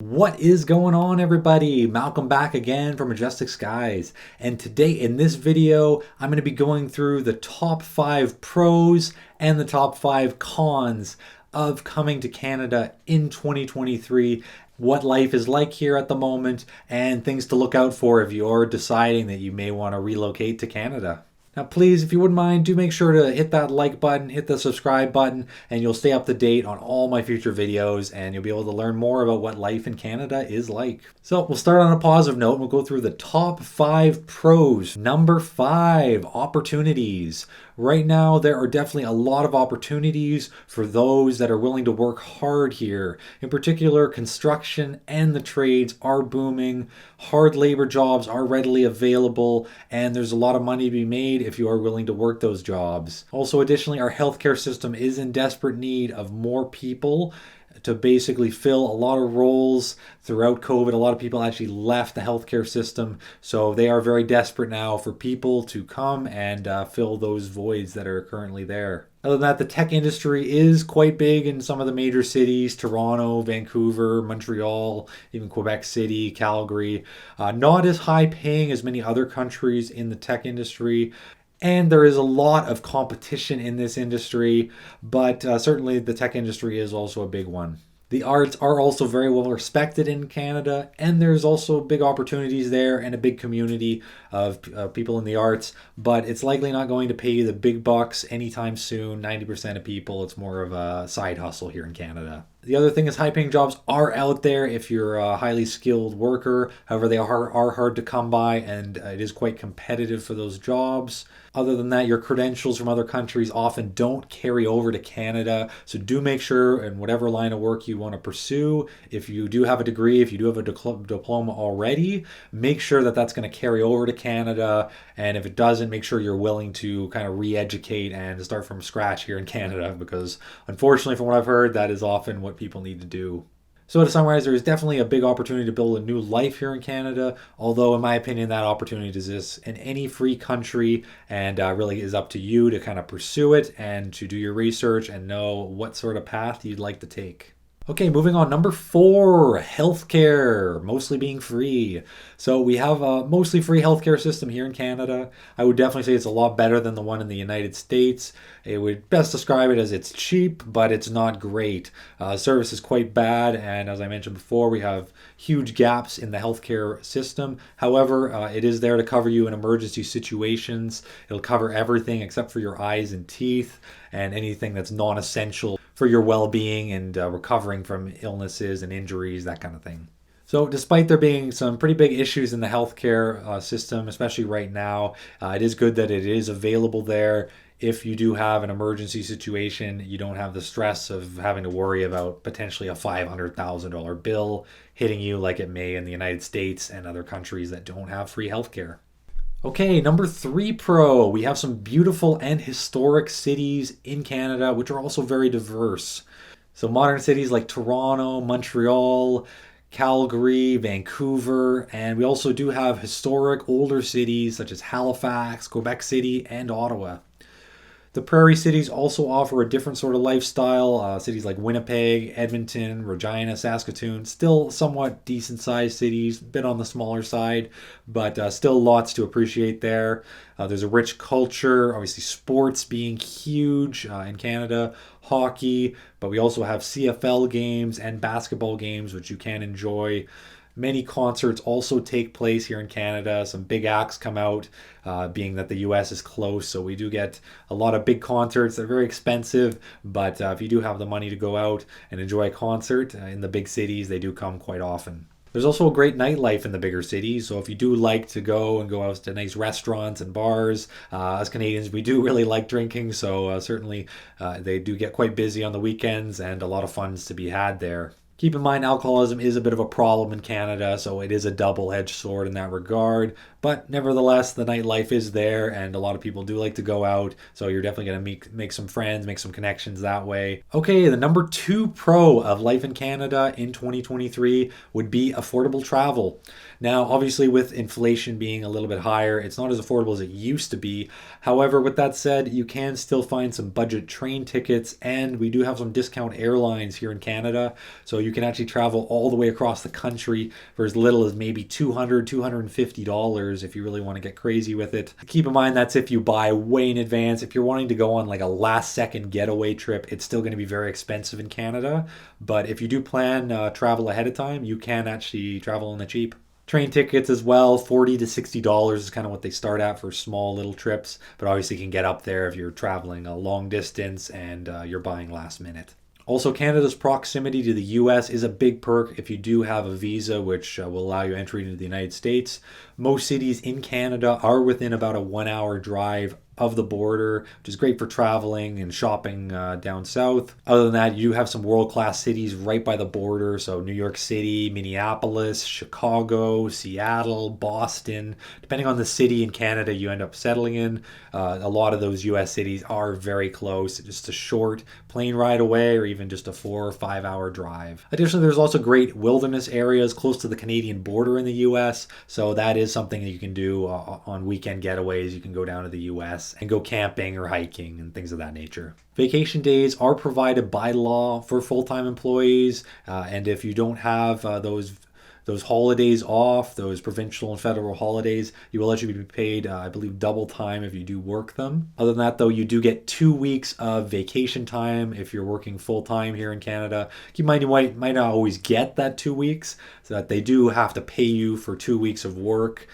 What is going on, everybody? Malcolm back again from Majestic Skies. And today in this video, I'm going to be going through the top 5 pros and the top 5 cons of coming to Canada in 2023, what life is like here at the moment, and things to look out for if you're deciding that you may want to relocate to Canada. Now, please, if you wouldn't mind, do make sure to hit that like button, hit the subscribe button, and you'll stay up to date on all my future videos, and you'll be able to learn more about what life in Canada is like. So we'll start on a positive note. We'll go through the top 5 pros. Number 5, opportunities. Right now, there are definitely a lot of opportunities for those that are willing to work hard here. In particular, construction and the trades are booming. Hard labor jobs are readily available, and there's a lot of money to be made if you are willing to work those jobs. Also, additionally, our healthcare system is in desperate need of more people to basically fill a lot of roles throughout COVID. A lot of people actually left the healthcare system, so they are very desperate now for people to come and fill those voids that are currently there. Other than that, the tech industry is quite big in some of the major cities: Toronto, Vancouver, Montreal, even Quebec City, Calgary. Not as high paying as many other countries in the tech industry. And there is a lot of competition in this industry, but certainly the tech industry is also a big one. The arts are also very well respected in Canada, and there's also big opportunities there and a big community of people in the arts, but it's likely not going to pay you the big bucks anytime soon. 90% of people, it's more of a side hustle here in Canada. The other thing is high paying jobs are out there if you're a highly skilled worker. However, they are hard to come by, and it is quite competitive for those jobs. Other than that, your credentials from other countries often don't carry over to Canada. So do make sure in whatever line of work you want to pursue, if you do have a degree, if you do have a diploma already, make sure that that's going to carry over to Canada. And if it doesn't, make sure you're willing to kind of re-educate and start from scratch here in Canada, because unfortunately, from what I've heard, that is often what people need to do. So to summarize, there is definitely a big opportunity to build a new life here in Canada, although in my opinion that opportunity exists in any free country, and really is up to you to kind of pursue it and to do your research and know what sort of path you'd like to take. Okay, moving on. Number 4, healthcare, mostly being free. So we have a mostly free healthcare system here in Canada. I would definitely say it's a lot better than the one in the United States. It would best describe it as it's cheap, but it's not great. Service is quite bad, and as I mentioned before, we have huge gaps in the healthcare system. However, it is there to cover you in emergency situations. It'll cover everything except for your eyes and teeth and anything that's non-essential for your well-being and recovering from illnesses and injuries, that kind of thing. So despite there being some pretty big issues in the healthcare system, especially right now, it is good that it is available there. If you do have an emergency situation, you don't have the stress of having to worry about potentially a $500,000 bill hitting you like it may in the United States and other countries that don't have free healthcare. Okay, number 3 pro. We have some beautiful and historic cities in Canada, which are also very diverse. So modern cities like Toronto, Montreal, Calgary, Vancouver, and we also do have historic older cities such as Halifax, Quebec City, and Ottawa. The prairie cities also offer a different sort of lifestyle. Cities like Winnipeg, Edmonton, Regina, Saskatoon, still somewhat decent sized cities, a bit on the smaller side, but still lots to appreciate there. There's a rich culture, obviously sports being huge in Canada, hockey, but we also have CFL games and basketball games, which you can enjoy. Many concerts also take place here in Canada. Some big acts come out, being that the US is close. So we do get a lot of big concerts. They're very expensive, but if you do have the money to go out and enjoy a concert in the big cities, they do come quite often. There's also a great nightlife in the bigger cities. So if you do like to go out to nice restaurants and bars, as Canadians, we do really like drinking. So certainly they do get quite busy on the weekends, and a lot of funds to be had there. Keep in mind, alcoholism is a bit of a problem in Canada, so it is a double-edged sword in that regard. But nevertheless, the nightlife is there, and a lot of people do like to go out, so you're definitely going to make some friends, make some connections that way. Okay, the number 2 pro of life in Canada in 2023 would be affordable travel. Now, obviously, with inflation being a little bit higher, it's not as affordable as it used to be. However, with that said, you can still find some budget train tickets, and we do have some discount airlines here in Canada, so you can actually travel all the way across the country for as little as maybe $200, $250 if you really want to get crazy with it. Keep in mind that's if you buy way in advance. If you're wanting to go on like a last second getaway trip, it's still going to be very expensive in Canada. But if you do plan travel ahead of time, you can actually travel on the cheap. Train tickets as well, $40 to $60 is kind of what they start at for small little trips, but obviously you can get up there if you're traveling a long distance and you're buying last minute. Also, Canada's proximity to the US is a big perk if you do have a visa, which will allow you entry into the United States. Most cities in Canada are within about a 1 hour drive of the border, which is great for traveling and shopping down south. Other than that, you do have some world-class cities right by the border. So New York City, Minneapolis, Chicago, Seattle, Boston. Depending on the city in Canada you end up settling in, a lot of those US cities are very close. Just a short plane ride away or even just a 4 or 5 hour drive. Additionally, there's also great wilderness areas close to the Canadian border in the US. So that is something that you can do on weekend getaways. You can go down to the US and go camping or hiking and things of that nature. Vacation days are provided by law for full-time employees, and if you don't have those holidays off, those provincial and federal holidays, you will actually be paid, I believe, double time if you do work them. Other than that, though, you do get 2 weeks of vacation time if you're working full time here in Canada. Keep in mind, you might not always get that 2 weeks, so that they do have to pay you for 2 weeks of work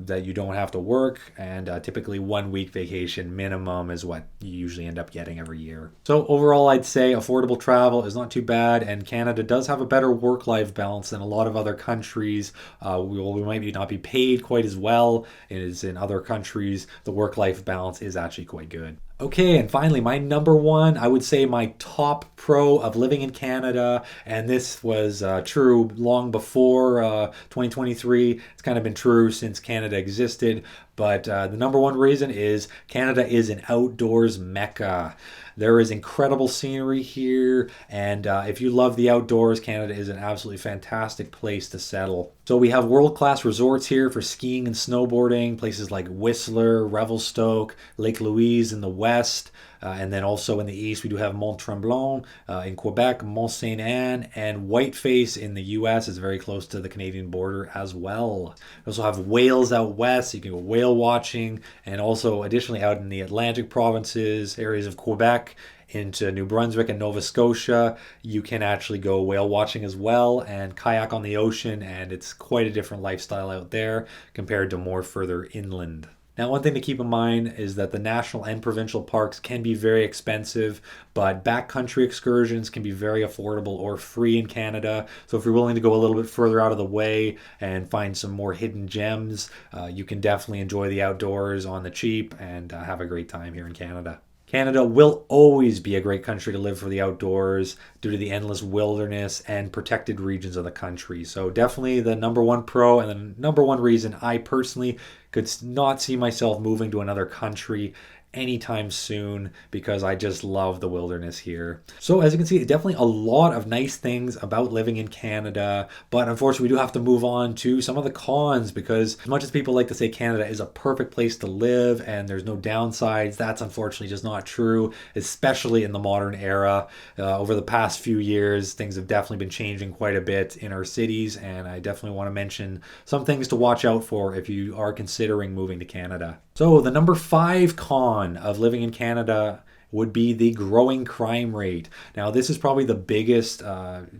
that you don't have to work, and typically 1 week vacation minimum is what you usually end up getting every year. So overall, I'd say affordable travel is not too bad, and Canada does have a better work-life balance than a lot of other countries. We might not be paid quite as well as in other countries. The work-life balance is actually quite good. Okay, and finally, my number one, I would say my top pro of living in Canada, and this was true long before 2023. It's kind of been true since Canada existed, but the number one reason is Canada is an outdoors mecca. There is incredible scenery here, and if you love the outdoors, Canada is an absolutely fantastic place to settle. So we have world-class resorts here for skiing and snowboarding, places like Whistler, Revelstoke, Lake Louise in the west, and then also in the east we do have Mont Tremblant in Quebec, Mont Saint Anne, and Whiteface in the US is very close to the Canadian border as well. We also have whales out west, so you can go whale watching, and also additionally out in the Atlantic provinces, areas of Quebec, into New Brunswick and Nova Scotia, you can actually go whale watching as well and kayak on the ocean, and it's quite a different lifestyle out there compared to more further inland. Now, one thing to keep in mind is that the national and provincial parks can be very expensive, but backcountry excursions can be very affordable or free in Canada. So if you're willing to go a little bit further out of the way and find some more hidden gems, you can definitely enjoy the outdoors on the cheap and have a great time here in Canada. Canada will always be a great country to live for the outdoors due to the endless wilderness and protected regions of the country. So definitely the number one pro and the number one reason I personally could not see myself moving to another country anytime soon, because I just love the wilderness here. So as you can see, definitely a lot of nice things about living in Canada, but unfortunately we do have to move on to some of the cons, because as much as people like to say Canada is a perfect place to live and there's no downsides, that's unfortunately just not true, especially in the modern era. Over the past few years, things have definitely been changing quite a bit in our cities, and I definitely want to mention some things to watch out for if you are considering moving to Canada. So the number 5 con of living in Canada would be the growing crime rate. Now, this is probably the biggest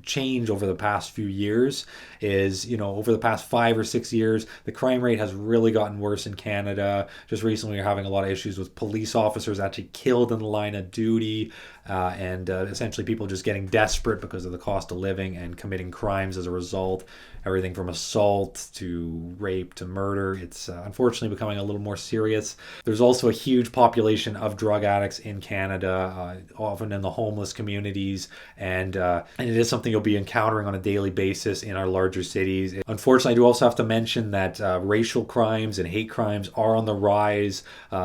change over the past few years is, over the past 5 or 6 years, the crime rate has really gotten worse in Canada. Just recently, we're having a lot of issues with police officers actually killed in the line of duty, and essentially people just getting desperate because of the cost of living and committing crimes as a result. Everything from assault to rape to murder. It's unfortunately becoming a little more serious. There's also a huge population of drug addicts in Canada, often in the homeless communities, and it is something you'll be encountering on a daily basis in our larger cities. Unfortunately, I do also have to mention that racial crimes and hate crimes are on the rise.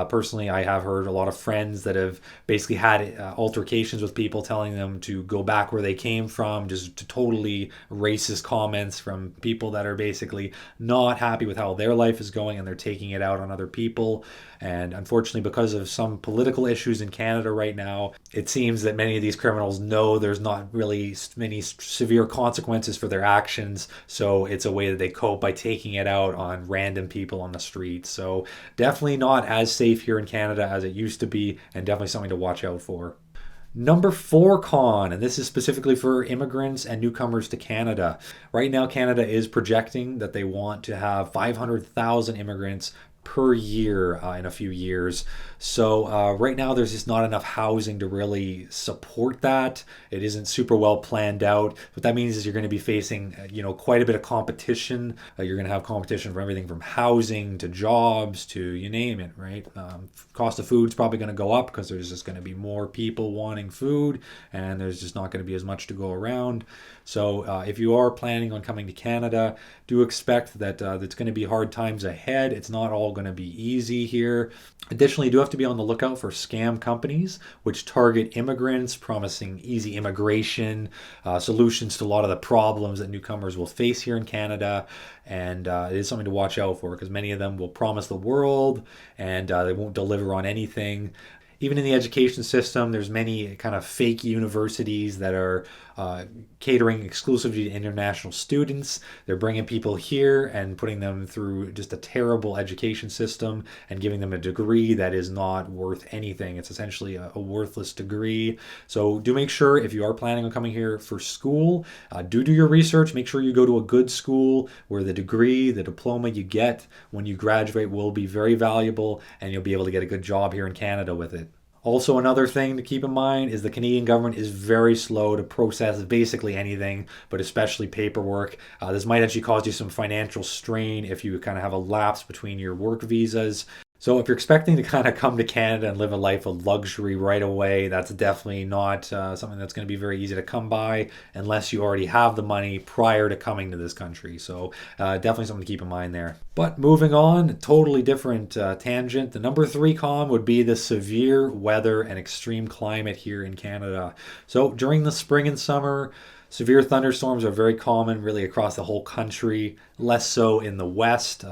Personally, I have heard a lot of friends that have basically had altercations altercations with people, telling them to go back where they came from, just to totally racist comments from people that are basically not happy with how their life is going, and they're taking it out on other people. And unfortunately, because of some political issues in Canada right now, it seems that many of these criminals know there's not really many severe consequences for their actions. So it's a way that they cope by taking it out on random people on the street. So definitely not as safe here in Canada as it used to be, and definitely something to watch out for. Number 4 con, and this is specifically for immigrants and newcomers to Canada. Right now, Canada is projecting that they want to have 500,000 immigrants per year in a few years. So right now there's just not enough housing to really support that. It isn't super well planned out. What that means is you're going to be facing quite a bit of competition. You're going to have competition for everything from housing to jobs to you name it, right? Cost of food's probably going to go up because there's just going to be more people wanting food, and there's just not going to be as much to go around. So if you are planning on coming to Canada, do expect that it's going to be hard times ahead. It's not all going to be easy here. Additionally, you do have to be on the lookout for scam companies which target immigrants, promising easy immigration, solutions to a lot of the problems that newcomers will face here in Canada. And it is something to watch out for, because many of them will promise the world and they won't deliver on anything. Even in the education system, there's many kind of fake universities that are catering exclusively to international students. They're bringing people here and putting them through just a terrible education system and giving them a degree that is not worth anything. It's essentially a worthless degree. So do make sure, if you are planning on coming here for school, do your research. Make sure you go to a good school where the degree, the diploma you get when you graduate will be very valuable, and you'll be able to get a good job here in Canada with it. Also, another thing to keep in mind is the Canadian government is very slow to process basically anything, but especially paperwork. This might actually cause you some financial strain if you kind of have a lapse between your work visas. So if you're expecting to kind of come to Canada and live a life of luxury right away, that's definitely not something that's going to be very easy to come by unless you already have the money prior to coming to this country. So definitely something to keep in mind there. But moving on, totally different tangent. The number 3 con would be the severe weather and extreme climate here in Canada. So during the spring and summer, severe thunderstorms are very common really across the whole country, less so in the west,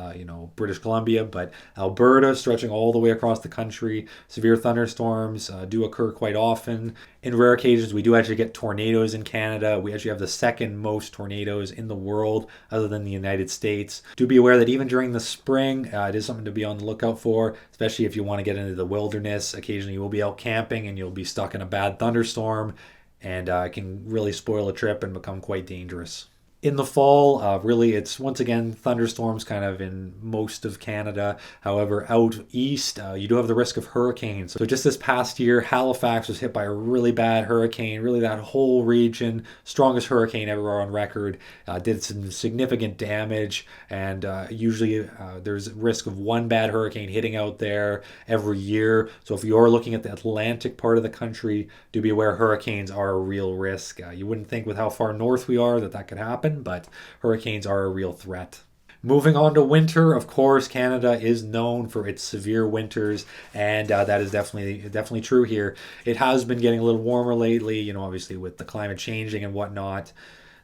British Columbia, but Alberta stretching all the way across the country. Severe thunderstorms do occur quite often. In rare occasions, we do actually get tornadoes in Canada. We actually have the second most tornadoes in the world other than the United States. Do be aware that even during the spring, it is something to be on the lookout for, especially if you want to get into the wilderness. Occasionally you will be out camping and you'll be stuck in a bad thunderstorm, and it can really spoil a trip and become quite dangerous. In the fall, really, it's once again thunderstorms kind of in most of Canada. However, out east, you do have the risk of hurricanes. So just this past year, Halifax was hit by a really bad hurricane. Really, that whole region, strongest hurricane ever on record, did some significant damage. And usually there's risk of one bad hurricane hitting out there every year. So if you're looking at the Atlantic part of the country, do be aware hurricanes are a real risk. You wouldn't think with how far north we are that could happen, but hurricanes are a real threat. Moving on to winter, of course, Canada is known for its severe winters, and that is definitely true here. It has been getting a little warmer lately, obviously with the climate changing and whatnot.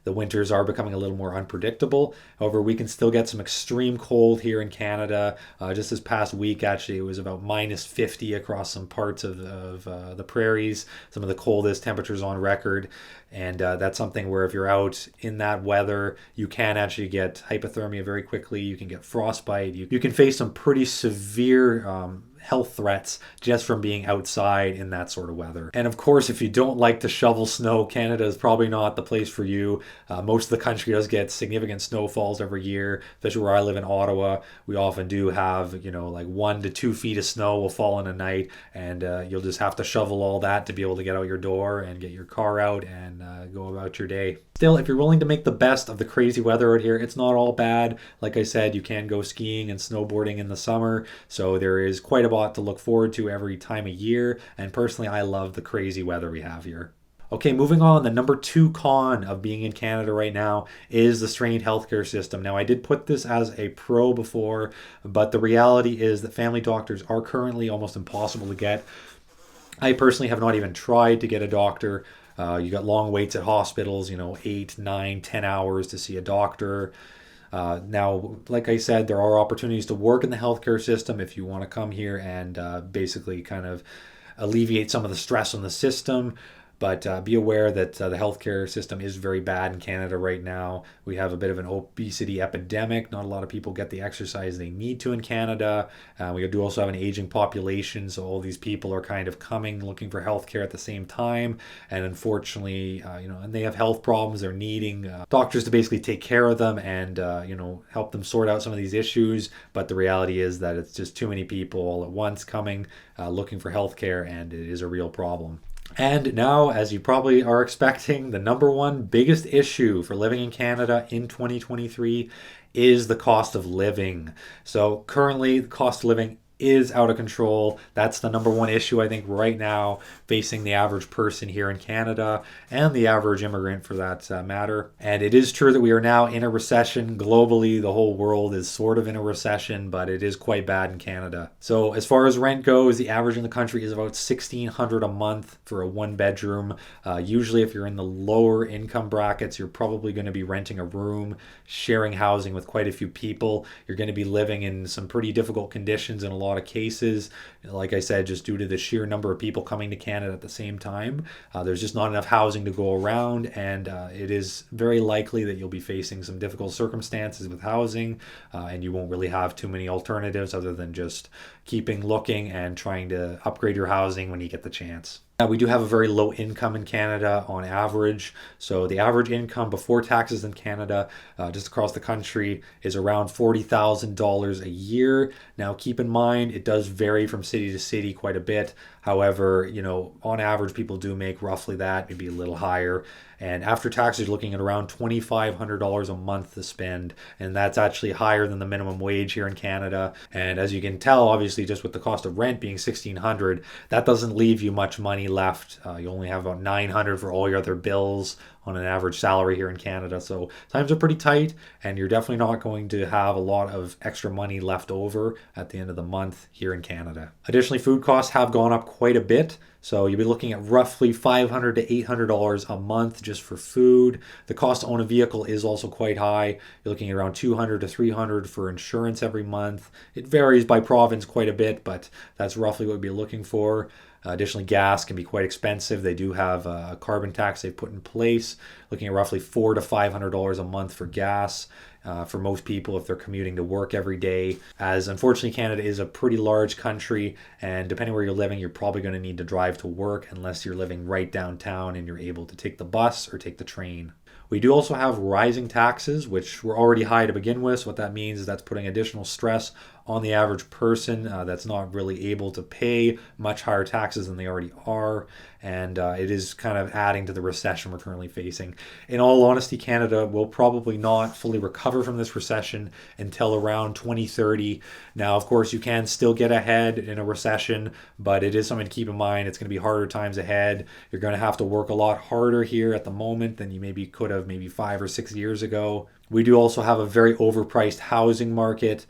The winters are becoming a little more unpredictable. However, we can still get some extreme cold here in Canada. Just this past week, actually, it was about -50 across some parts of the prairies, some of the coldest temperatures on record. And that's something where if you're out in that weather, you can actually get hypothermia very quickly. You can get frostbite. You can face some pretty severe health threats just from being outside in that sort of weather. And of course, if you don't like to shovel snow, Canada is probably not the place for you. Most of the country does get significant snowfalls every year, especially where I live in Ottawa. We often do have, like 1 to 2 feet of snow will fall in a night, and you'll just have to shovel all that to be able to get out your door and get your car out and go about your day. Still, if you're willing to make the best of the crazy weather out here, it's not all bad. Like I said, you can go skiing and snowboarding in the summer, so there is quite a lot to look forward to every time of year, and personally I love the crazy weather we have here. Okay, moving on, the number 2 con of being in Canada right now is the strained healthcare system. Now, I did put this as a pro before, but the reality is that family doctors are currently almost impossible to get. I personally have not even tried to get a doctor. You got long waits at hospitals, 8, 9, 10 hours to see a doctor. Now, like I said, there are opportunities to work in the healthcare system if you want to come here and basically kind of alleviate some of the stress on the system. But be aware that the healthcare system is very bad in Canada right now. We have a bit of an obesity epidemic. Not a lot of people get the exercise they need to in Canada. We do also have an aging population, so all these people are kind of coming looking for healthcare at the same time. And unfortunately, and they have health problems. They're needing doctors to basically take care of them and help them sort out some of these issues. But the reality is that it's just too many people all at once coming looking for healthcare, and it is a real problem. And now, as you probably are expecting, the number one biggest issue for living in Canada in 2023 is the cost of living. So currently, the cost of living is out of control. That's the number one issue, I think, right now facing the average person here in Canada and the average immigrant for that matter. And it is true that we are now in a recession globally. The whole world is sort of in a recession, but it is quite bad in Canada. So as far as rent goes, the average in the country is about $1,600 a month for a one bedroom. Usually if you're in the lower income brackets, you're probably going to be renting a room, sharing housing with quite a few people. You're going to be living in some pretty difficult conditions in a lot of cases. Like I said, just due to the sheer number of people coming to Canada at the same time, there's just not enough housing to go around, and it is very likely that you'll be facing some difficult circumstances with housing, and you won't really have too many alternatives other than just keeping looking and trying to upgrade your housing when you get the chance. We do have a very low income in Canada on average. So the average income before taxes in Canada, just across the country, is around $40,000 a year. Now, keep in mind, it does vary from city to city quite a bit. However, on average, people do make roughly that, maybe a little higher. And after taxes, you're looking at around $2,500 a month to spend. And that's actually higher than the minimum wage here in Canada. And as you can tell, obviously, just with the cost of rent being $1,600, that doesn't leave you much money left. You only have about $900 for all your other bills on an average salary here in Canada. So times are pretty tight, and you're definitely not going to have a lot of extra money left over at the end of the month here in Canada. Additionally, food costs have gone up quite a bit. So you'll be looking at roughly $500 to $800 a month just for food. The cost to own a vehicle is also quite high. You're looking at around $200 to $300 for insurance every month. It varies by province quite a bit, but that's roughly what we'd be looking for. Additionally, gas can be quite expensive. They do have a carbon tax they've put in place, looking at roughly $400 to $500 a month for gas. For most people if they're commuting to work every day, as unfortunately Canada is a pretty large country, and depending where you're living, you're probably going to need to drive to work unless you're living right downtown and you're able to take the bus or take the train. We do also have rising taxes, which were already high to begin with. So what that means is that's putting additional stress on the average person that's not really able to pay much higher taxes than they already are. And it is kind of adding to the recession we're currently facing. In all honesty, Canada will probably not fully recover from this recession until around 2030. Now, of course, you can still get ahead in a recession, but it is something to keep in mind. It's going to be harder times ahead. You're going to have to work a lot harder here at the moment than you maybe could have maybe 5 or 6 years ago. We do also have a very overpriced housing market,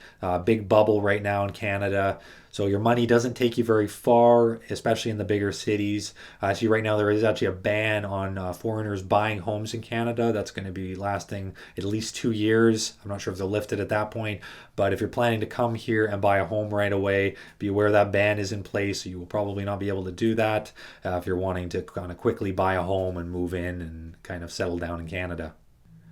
big bubble right now in Canada. So your money doesn't take you very far, especially in the bigger cities. See, right now there is actually a ban on foreigners buying homes in Canada. That's going to be lasting at least 2 years. I'm not sure if they'll lift it at that point. But if you're planning to come here and buy a home right away, be aware that ban is in place. So you will probably not be able to do that if you're wanting to kind of quickly buy a home and move in and kind of settle down in Canada.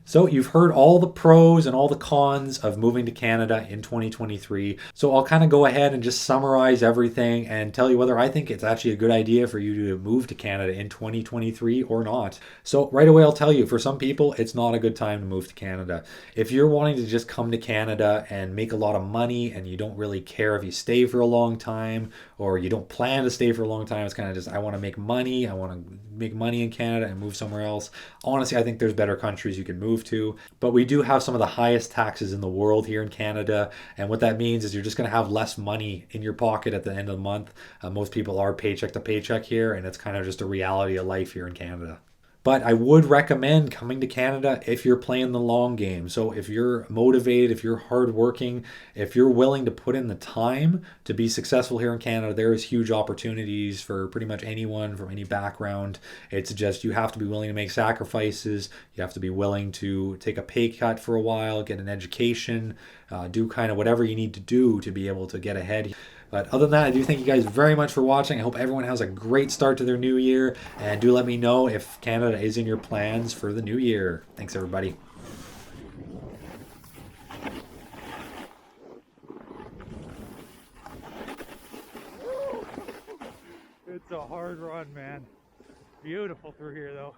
So you've heard all the pros and all the cons of moving to Canada in 2023. So I'll kind of go ahead and just summarize everything and tell you whether I think it's actually a good idea for you to move to Canada in 2023 or not. So right away, I'll tell you, for some people, it's not a good time to move to Canada. If you're wanting to just come to Canada and make a lot of money and you don't really care if you stay for a long time or you don't plan to stay for a long time, it's kind of just, I want to make money. I want to make money in Canada and move somewhere else. Honestly, I think there's better countries you can move to, but we do have some of the highest taxes in the world here in Canada, and what that means is you're just going to have less money in your pocket at the end of the month. Most people are paycheck to paycheck here, and it's kind of just a reality of life here in Canada. But I would recommend coming to Canada if you're playing the long game. So if you're motivated, if you're hardworking, if you're willing to put in the time to be successful here in Canada, there is huge opportunities for pretty much anyone from any background. It's just you have to be willing to make sacrifices. You have to be willing to take a pay cut for a while, get an education, do kind of whatever you need to do to be able to get ahead. But other than that, I do thank you guys very much for watching. I hope everyone has a great start to their new year. And do let me know if Canada is in your plans for the new year. Thanks, everybody. It's a hard run, man. Beautiful through here, though.